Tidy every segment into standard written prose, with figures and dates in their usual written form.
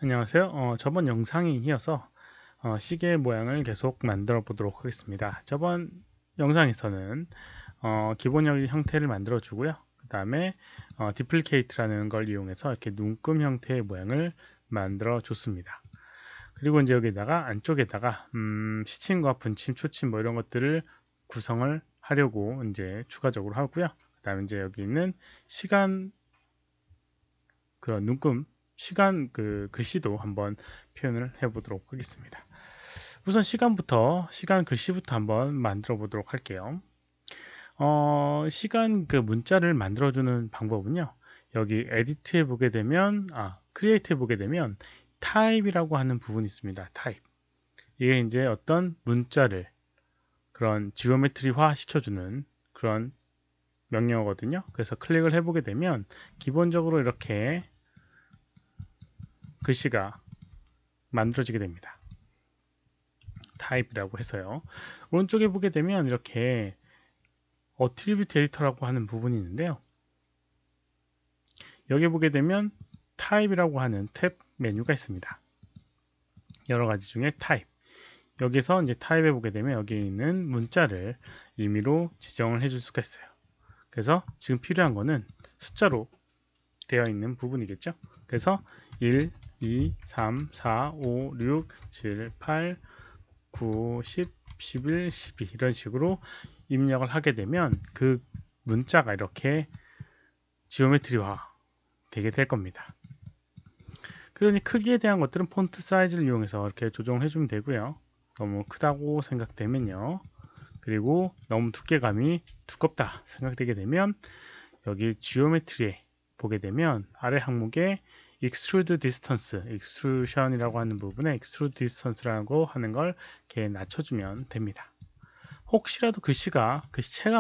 안녕하세요. 저번 영상에 이어서 시계 모양을 계속 만들어 보도록 하겠습니다. 저번 영상에서는 기본적인 형태를 만들어 주고요. 그 다음에 디플리케이트라는 걸 이용해서 이렇게 눈금 형태의 모양을 만들어 줬습니다. 그리고 이제 여기다가 안쪽에다가 시침과 분침, 초침 뭐 이런 것들을 구성을 하려고 이제 추가적으로 하고요. 그 다음에 이제 여기 있는 시간 그런 눈금 시간 그 글씨도 한번 표현을 해 보도록 하겠습니다. 우선 시간 글씨부터 한번 만들어 보도록 할게요. 시간 그 문자를 만들어 주는 방법은요. 여기 에디트에 보게 되면 크리에이트에 보게 되면 타입이라고 하는 부분이 있습니다. 타입. 이게 이제 어떤 문자를 그런 지오메트리화 시켜주는 그런 명령어거든요. 그래서 클릭을 해보게 되면 기본적으로 이렇게 글씨가 만들어지게 됩니다. 타입이라고 해서요. 오른쪽에 보게 되면 이렇게 어트리뷰트 에디터라고 하는 부분이 있는데요. 여기 보게 되면 타입이라고 하는 탭 메뉴가 있습니다. 여러 가지 중에 타입. 여기서 이제 타입에 보게 되면 여기 있는 문자를 임의로 지정을 해줄 수가 있어요. 그래서 지금 필요한 거는 숫자로 되어 있는 부분이겠죠. 그래서 1, 2, 3, 4, 5, 6, 7, 8, 9, 10, 11, 12 이런 식으로 입력을 하게 되면 그 문자가 이렇게 지오메트리화 되게 될 겁니다. 그러니 크기에 대한 것들은 폰트 사이즈를 이용해서 이렇게 조정을 해주면 되고요. 너무 크다고 생각되면요. 그리고 너무 두께감이 두껍다 생각되게 되면 여기 지오메트리에 보게 되면 아래 항목에 extrude distance, extrusion이라고 하는 부분에 extrude distance라고 하는 걸 이렇게 낮춰주면 됩니다. 혹시라도 글씨체가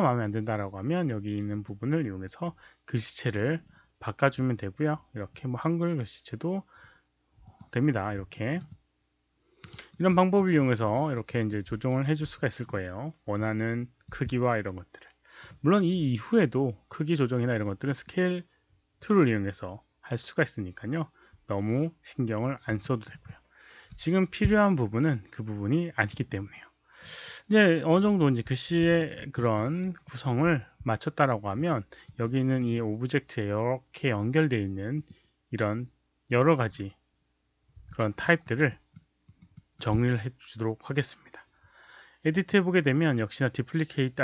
마음에 안 든다라고 하면 여기 있는 부분을 이용해서 글씨체를 바꿔주면 되고요. 이렇게 뭐 한글 글씨체도 됩니다. 이렇게 이런 방법을 이용해서 이렇게 이제 조정을 해줄 수가 있을 거예요. 원하는 크기와 이런 것들을. 물론 이 이후에도 크기 조정이나 이런 것들은 스케일 툴을 이용해서 할 수가 있으니까요. 너무 신경을 안 써도 되고요. 지금 필요한 부분은 그 부분이 아니기 때문에요. 이제 어느 정도 이제 글씨의 그런 구성을 마쳤다라고 하면 여기 있는 이 오브젝트에 이렇게 연결되어 있는 이런 여러 가지 그런 타입들을 정리를 해 주도록 하겠습니다. 에디트 해보게 되면 역시나 딜리트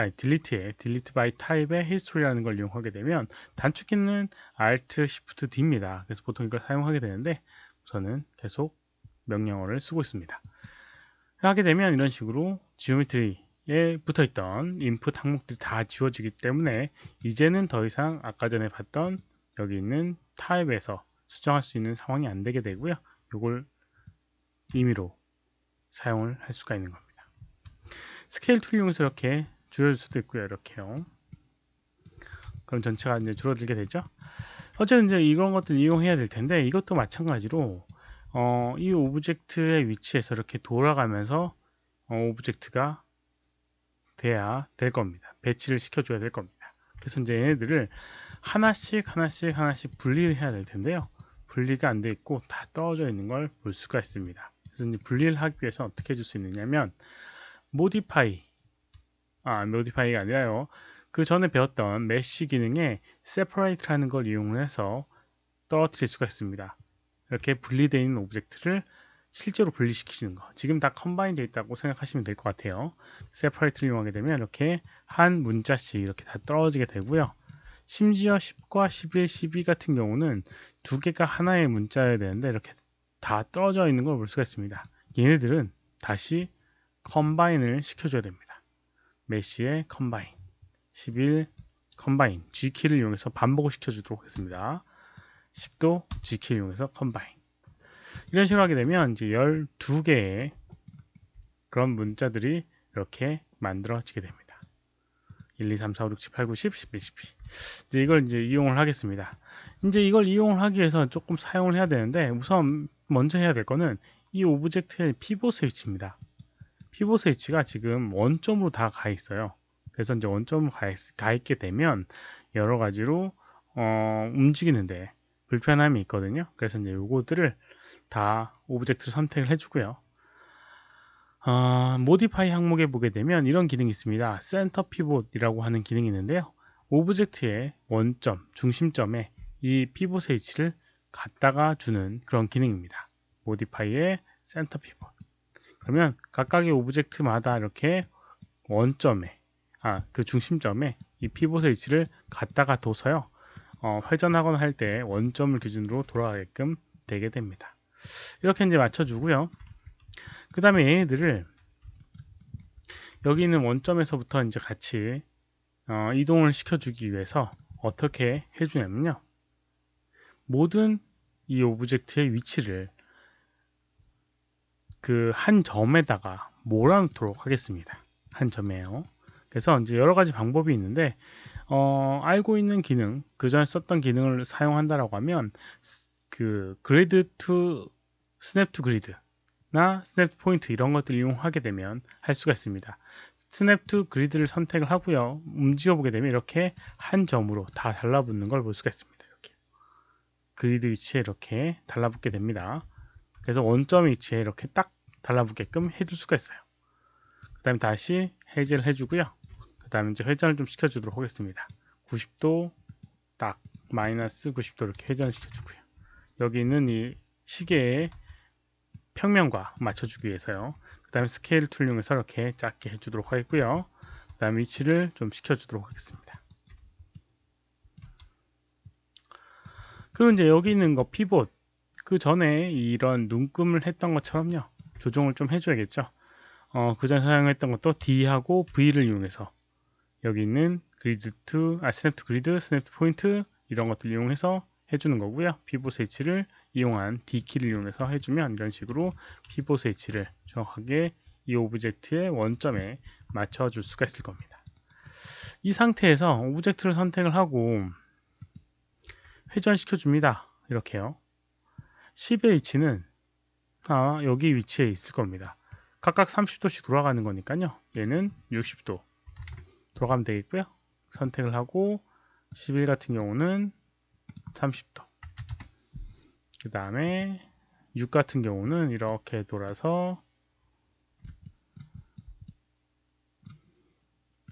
by 타입의 히스토리라는 걸 이용하게 되면 단축키는 Alt Shift D입니다. 그래서 보통 이걸 사용하게 되는데 우선은 계속 명령어를 쓰고 있습니다. 하게 되면 이런 식으로 지오메트리에 붙어있던 인풋 항목들이 다 지워지기 때문에 이제는 더 이상 아까 전에 봤던 여기 있는 타입에서 수정할 수 있는 상황이 안 되게 되고요. 이걸 임의로 사용을 할 수가 있는 겁니다. 스케일 툴 이용해서 이렇게 줄여줄 수도 있고요. 이렇게요. 그럼 전체가 이제 줄어들게 되죠. 어쨌든 이제 이런 것들 이용해야 될 텐데 이것도 마찬가지로 이 오브젝트의 위치에서 이렇게 돌아가면서 오브젝트가 돼야 될 겁니다. 배치를 시켜줘야 될 겁니다. 그래서 이제 얘네들을 하나씩 분리를 해야 될 텐데요. 분리가 안 돼 있고 다 떨어져 있는 걸 볼 수가 있습니다. 그래서 이제 분리를 하기 위해서 어떻게 해줄 수 있느냐면 모디파이가 아니라요. 그 전에 배웠던 메쉬 기능에 separate라는 걸 이용해서 떨어뜨릴 수가 있습니다. 이렇게 분리되어 있는 오브젝트를 실제로 분리시키는 거. 지금 다 컴바인 되어 있다고 생각하시면 될 것 같아요. separate를 이용하게 되면 이렇게 한 문자씩 이렇게 다 떨어지게 되고요. 심지어 10과 11, 12 같은 경우는 두 개가 하나의 문자여야 되는데 이렇게 다 떨어져 있는 걸 볼 수가 있습니다. 얘네들은 다시 컴바인을 시켜줘야 됩니다. 메시의 컴바인, 11 컴바인, G키를 이용해서 반복을 시켜주도록 하겠습니다. 10도 G키를 이용해서 컴바인. 이런 식으로 하게 되면 이제 12개의 그런 문자들이 이렇게 만들어지게 됩니다. 1, 2, 3, 4, 5, 6, 7, 8, 9, 10, 11, 12. 이제 이걸 이제 이용을 하겠습니다. 이제 이걸 이용을 하기 위해서 조금 사용을 해야 되는데 우선 먼저 해야 될 거는 이 오브젝트의 피봇 위치입니다. 피봇 위치가 지금 원점으로 다 가 있어요. 그래서 이제 원점으로 가 있게 되면 여러 가지로 움직이는데 불편함이 있거든요. 그래서 이제 요거들을 다 오브젝트를 선택을 해주고요. 모디파이 항목에 보게 되면 이런 기능이 있습니다. 센터 피봇이라고 하는 기능이 있는데요. 오브젝트의 원점, 중심점에 이 피봇의 위치를 갖다가 주는 그런 기능입니다. 모디파이의 센터 피봇. 그러면 각각의 오브젝트마다 이렇게 원점에, 그 중심점에 이 피봇의 위치를 갖다가 둬서요. 회전하거나 할 때 원점을 기준으로 돌아가게끔 되게 됩니다. 이렇게 이제 맞춰주고요. 그 다음에 얘네들을 여기 있는 원점에서부터 이제 같이 이동을 시켜주기 위해서 어떻게 해주냐면요. 모든 이 오브젝트의 위치를 그 한 점에다가 몰아놓도록 하겠습니다. 한 점에요. 그래서 이제 여러 가지 방법이 있는데 알고 있는 기능, 그전에 썼던 기능을 사용한다라고 하면 그 그리드 투 스냅 투 그리드 나 스냅 포인트 이런 것들을 이용하게 되면 할 수가 있습니다. 스냅 투 그리드를 선택을 하고요. 움직여 보게 되면 이렇게 한 점으로 다 달라붙는 걸 볼 수가 있습니다. 이렇게 그리드 위치에 이렇게 달라붙게 됩니다. 그래서 원점 위치에 이렇게 딱 달라붙게끔 해줄 수가 있어요. 그 다음에 다시 해제를 해주고요. 그 다음에 이제 회전을 좀 시켜주도록 하겠습니다. 90도 딱 마이너스 90도 이렇게 회전을 시켜주고요. 여기 있는 이 시계의 평면과 맞춰주기 위해서요. 그 다음에 스케일 툴 이용해서 이렇게 작게 해주도록 하겠고요. 그 다음에 위치를 좀 시켜주도록 하겠습니다. 그리고 이제 여기 있는 거 피봇, 그 전에 이런 눈금을 했던 것처럼요. 조정을 좀 해줘야겠죠. 그 전에 사용했던 것도 D하고 V를 이용해서 여기 있는 그리드 투, 스냅 투 그리드, 스냅 투 포인트 이런 것들 이용해서 해주는 거고요. 피봇의 위치를 이용한 D키를 이용해서 해주면 이런 식으로 피봇의 위치를 정확하게 이 오브젝트의 원점에 맞춰줄 수가 있을 겁니다. 이 상태에서 오브젝트를 선택을 하고 회전시켜 줍니다. 이렇게요. 10의 위치는 여기 위치에 있을 겁니다. 각각 30도씩 돌아가는 거니까요. 얘는 60도 돌아가면 되겠고요. 선택을 하고 11 같은 경우는 30도. 그 다음에 6 같은 경우는 이렇게 돌아서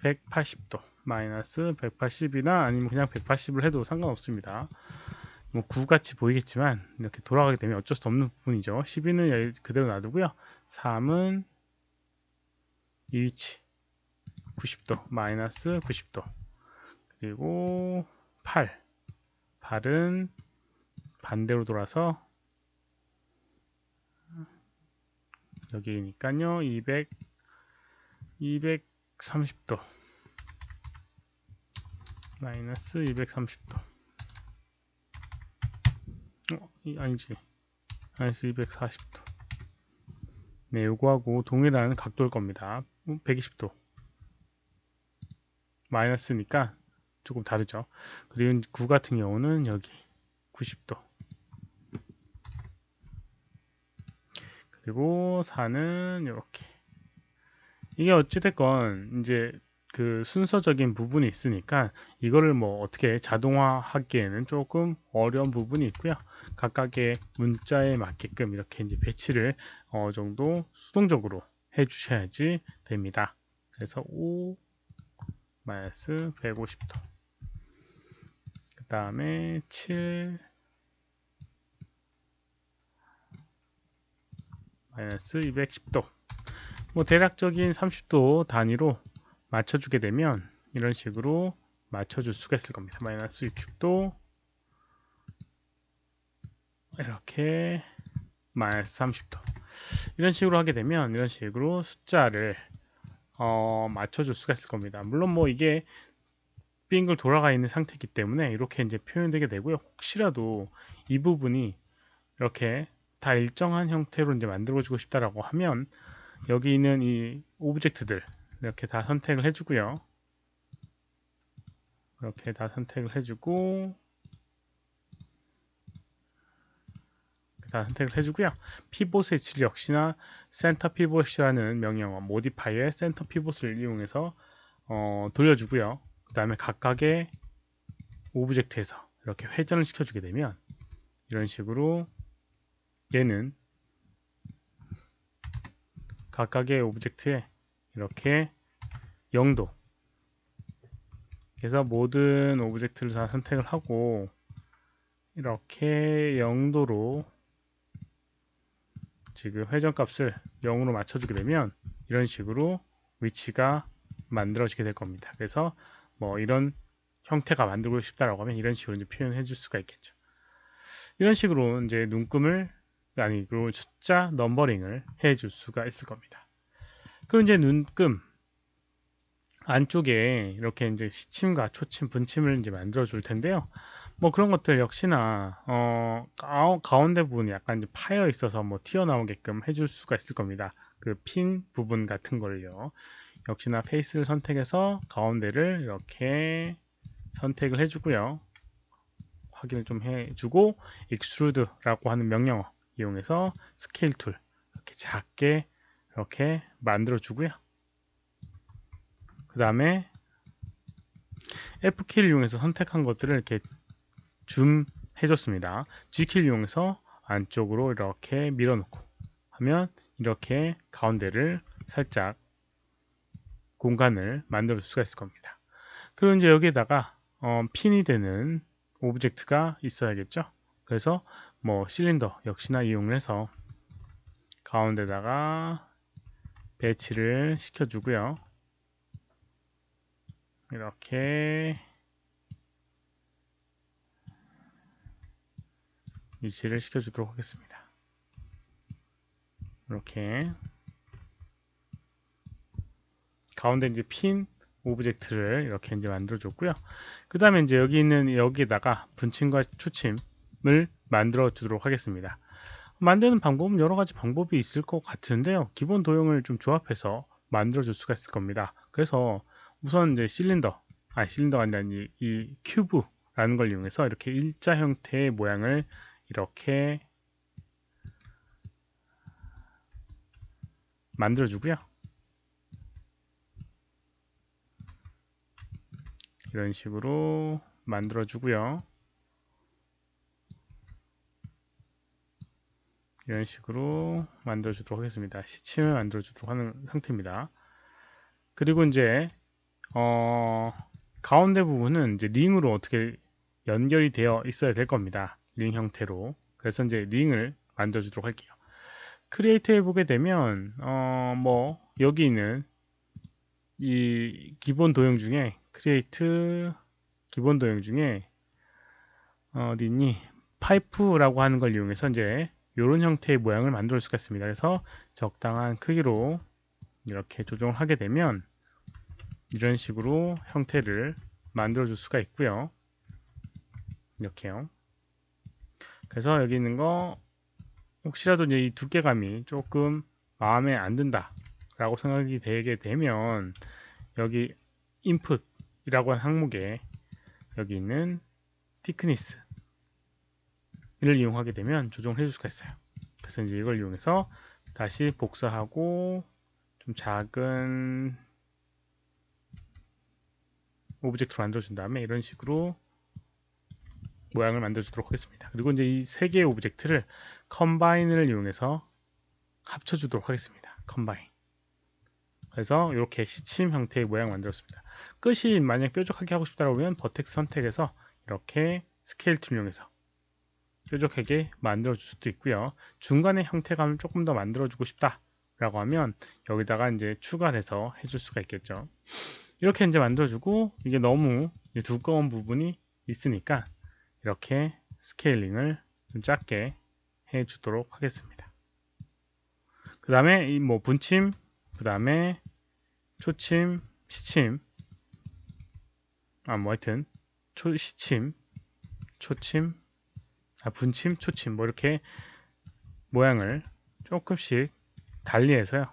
180도 마이너스 180이나 아니면 그냥 180을 해도 상관없습니다. 뭐 9같이 보이겠지만 이렇게 돌아가게 되면 어쩔 수 없는 부분이죠. 12는 그대로 놔두고요. 3은 이 위치 90도 마이너스 90도 그리고 8은 반대로 돌아서 여기니까요 230도 마이너스 230도 아니지 마이너스 240도 네 요거하고 동일한 각도일 겁니다. 120도 마이너스니까 조금 다르죠. 그리고 9 같은 경우는 여기 90도 그리고 4는 이렇게 이게 어찌됐건 이제 그 순서적인 부분이 있으니까 이거를 뭐 어떻게 자동화하기에는 조금 어려운 부분이 있고요. 각각의 문자에 맞게끔 이렇게 이제 배치를 어느 정도 수동적으로 해 주셔야지 됩니다. 그래서 5 마이너스 150도 그 다음에 7 마이너스 210도 뭐 대략적인 30도 단위로 맞춰주게 되면 이런 식으로 맞춰줄 수가 있을 겁니다. 마이너스 60도 이렇게 마이너스 30도 이런 식으로 하게 되면 이런 식으로 숫자를 맞춰줄 수가 있을 겁니다. 물론 뭐 이게 빙글 돌아가 있는 상태이기 때문에 이렇게 이제 표현되게 되고요. 혹시라도 이 부분이 이렇게 다 일정한 형태로 이제 만들어주고 싶다라고 하면 여기 있는 이 오브젝트들 이렇게 다 선택을 해주고요. 이렇게 다 선택을 해주고 다 선택을 해주고요. 피봇의 위치를 역시나 센터 피봇이라는 명령어 모디파이의 센터 피봇을 이용해서 돌려주고요. 그 다음에 각각의 오브젝트에서 이렇게 회전을 시켜주게 되면 이런 식으로 얘는 각각의 오브젝트에 이렇게 0도, 그래서 모든 오브젝트를 다 선택을 하고 이렇게 0도로 지금 회전값을 0으로 맞춰주게 되면 이런 식으로 위치가 만들어지게 될 겁니다. 그래서 뭐 이런 형태가 만들고 싶다라고 하면 이런 식으로 이제 표현해 줄 수가 있겠죠. 이런 식으로 이제 눈금을 그리고 숫자 넘버링을 해 줄 수가 있을 겁니다. 그럼 이제 눈금 안쪽에 이렇게 이제 시침과 초침, 분침을 이제 만들어 줄 텐데요. 뭐 그런 것들 역시나 가운데 부분이 약간 이제 파여 있어서 뭐 튀어나오게끔 해줄 수가 있을 겁니다. 그 핀 부분 같은 걸요. 역시나 페이스를 선택해서 가운데를 이렇게 선택을 해주고요. 확인을 좀 해주고 extrude라고 하는 명령어 이용해서 스케일 툴 이렇게 작게 이렇게 만들어 주고요. 그 다음에 F키를 이용해서 선택한 것들을 이렇게 줌 해줬습니다. G키를 이용해서 안쪽으로 이렇게 밀어놓고 하면 이렇게 가운데를 살짝 공간을 만들 수가 있을 겁니다. 그리고 이제 여기에다가 핀이 되는 오브젝트가 있어야겠죠. 그래서 뭐 실린더 역시나 이용을 해서 가운데다가 배치를 시켜주고요. 이렇게 위치를 시켜주도록 하겠습니다. 이렇게 가운데 이제 핀 오브젝트를 이렇게 이제 만들어줬고요. 그 다음에 이제 여기 있는 여기에다가 분침과 초침을 만들어 주도록 하겠습니다. 만드는 방법은 여러 가지 방법이 있을 것 같은데요. 기본 도형을 좀 조합해서 만들어 줄 수가 있을 겁니다. 그래서 우선 이제 실린더가 아니라 이 큐브라는 걸 이용해서 이렇게 일자 형태의 모양을 이렇게 만들어 주고요. 이런 식으로 만들어 주고요. 이런 식으로 만들어 주도록 하겠습니다. 시침을 만들어 주도록 하는 상태입니다. 그리고 이제 가운데 부분은 이제 링으로 어떻게 연결이 되어 있어야 될 겁니다. 링 형태로. 그래서 이제 링을 만들어 주도록 할게요. 크리에이터에 보게 되면 뭐 여기 있는 이 기본 도형 중에 크리에이트 기본 도형 중에 어디 있니? 파이프라고 하는 걸 이용해서 이제 이런 형태의 모양을 만들 수가 있습니다. 그래서 적당한 크기로 이렇게 조정을 하게 되면 이런 식으로 형태를 만들어 줄 수가 있고요. 이렇게요. 그래서 여기 있는 거 혹시라도 이제 이 두께감이 조금 마음에 안 든다 라고 생각이 되게 되면 여기 input이라고 하는 항목에 여기 있는 thickness를 이용하게 되면 조정을 해줄 수가 있어요. 그래서 이제 이걸 이용해서 다시 복사하고 좀 작은 오브젝트로 만들어준 다음에 이런 식으로 모양을 만들어 주도록 하겠습니다. 그리고 이제 이 세 개의 오브젝트를 컴바인을 이용해서 합쳐 주도록 하겠습니다. 컴바인. 그래서 이렇게 시침 형태의 모양을 만들었습니다. 끝이 만약 뾰족하게 하고 싶다고 하면 버텍스 선택해서 이렇게 스케일 툴 이용해서 뾰족하게 만들어 줄 수도 있고요. 중간에 형태감을 조금 더 만들어 주고 싶다 라고 하면 여기다가 이제 추가를 해서 해줄 수가 있겠죠. 이렇게 이제 만들어 주고 이게 너무 두꺼운 부분이 있으니까 이렇게 스케일링을 좀 작게 해 주도록 하겠습니다. 그 다음에 이 뭐 분침, 그 다음에 초침, 시침, 뭐 하여튼 시침, 초침, 분침, 초침 뭐 이렇게 모양을 조금씩 달리해서요.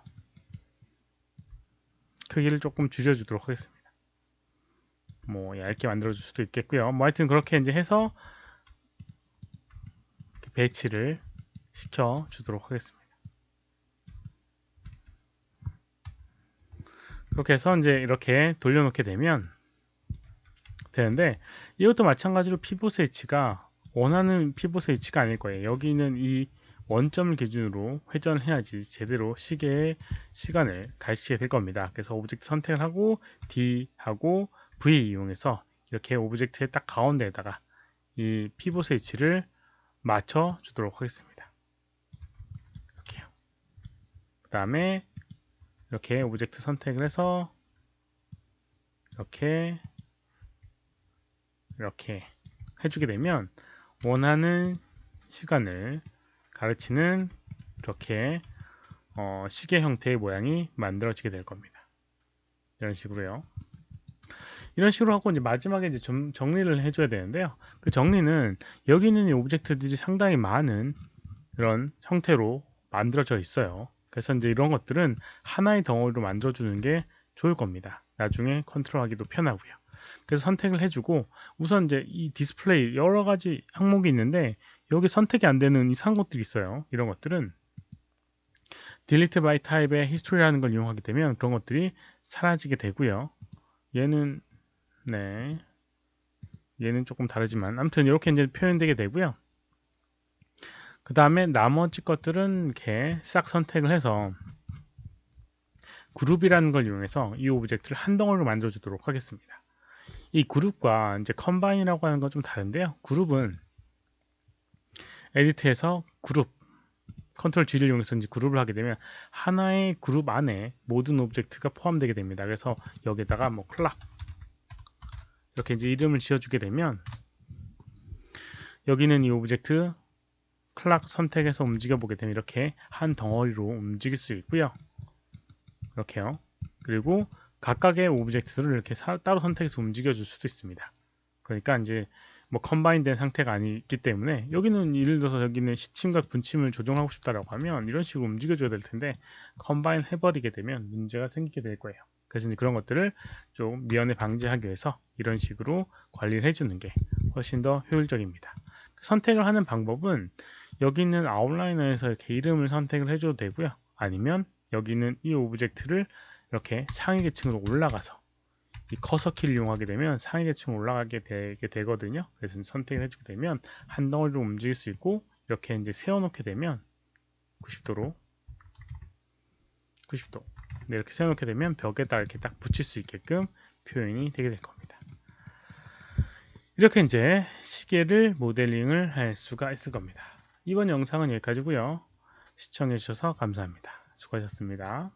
크기를 조금 줄여주도록 하겠습니다. 뭐 얇게 만들어 줄 수도 있겠고요. 뭐 하여튼 그렇게 이제 해서 배치를 시켜 주도록 하겠습니다. 그렇게 해서 이제 이렇게 돌려놓게 되면 되는데 이것도 마찬가지로 피봇의 위치가 원하는 피봇의 위치가 아닐 거예요. 여기는 이 원점을 기준으로 회전을 해야지 제대로 시계의 시간을 가르치게 될 겁니다. 그래서 오브젝트 선택을 하고 D하고 V 이용해서 이렇게 오브젝트의 딱 가운데에다가 이 피봇의 위치를 맞춰 주도록 하겠습니다. 이렇게요. 그 다음에 이렇게 오브젝트 선택을 해서 이렇게 해주게 되면 원하는 시간을 가르치는 이렇게 시계 형태의 모양이 만들어지게 될 겁니다. 이런 식으로요. 이런 식으로 하고 이제 마지막에 이제 좀 정리를 해줘야 되는데요. 그 정리는 여기 있는 이 오브젝트들이 상당히 많은 이런 형태로 만들어져 있어요. 그래서 이제 이런 것들은 하나의 덩어리로 만들어주는 게 좋을 겁니다. 나중에 컨트롤하기도 편하고요. 그래서 선택을 해주고 우선 이제 이 디스플레이 여러 가지 항목이 있는데 여기 선택이 안 되는 이상한 것들이 있어요. 이런 것들은 delete by type의 history라는 걸 이용하게 되면 그런 것들이 사라지게 되고요. 얘는 얘는 조금 다르지만 아무튼 이렇게 이제 표현되게 되고요. 그 다음에 나머지 것들은 이렇게 싹 선택을 해서 그룹이라는 걸 이용해서 이 오브젝트를 한 덩어리로 만들어 주도록 하겠습니다. 이 그룹과 이제 컴바인이라고 하는 건 좀 다른데요. 그룹은 에디트에서 그룹 컨트롤 G를 이용해서 이제 그룹을 하게 되면 하나의 그룹 안에 모든 오브젝트가 포함되게 됩니다. 그래서 여기다가 뭐 클락 이렇게 이제 이름을 지어주게 되면 여기는 이 오브젝트 클락 선택해서 움직여 보게 되면 이렇게 한 덩어리로 움직일 수 있고요. 이렇게요. 그리고 각각의 오브젝트를 이렇게 따로 선택해서 움직여 줄 수도 있습니다. 그러니까 이제 뭐 컴바인 된 상태가 아니기 때문에 여기는 예를 들어서 여기는 시침과 분침을 조정하고 싶다라고 하면 이런 식으로 움직여 줘야 될 텐데 컴바인 해버리게 되면 문제가 생기게 될 거예요. 그래서 이제 그런 것들을 좀 미연에 방지하기 위해서 이런 식으로 관리를 해주는 게 훨씬 더 효율적입니다. 선택을 하는 방법은 여기 있는 아웃라이너에서 이렇게 이름을 선택을 해줘도 되고요. 아니면 여기 있는 이 오브젝트를 이렇게 상위 계층으로 올라가서 이 커서 키를 이용하게 되면 상위 계층으로 올라가게 되거든요. 그래서 선택을 해주게 되면 한 덩어리로 움직일 수 있고 이렇게 이제 세워놓게 되면 90도 이렇게 세워놓게 되면 벽에다 이렇게 딱 붙일 수 있게끔 표현이 되게 될 겁니다. 이렇게 이제 시계를 모델링을 할 수가 있을 겁니다. 이번 영상은 여기까지고요. 시청해 주셔서 감사합니다. 수고하셨습니다.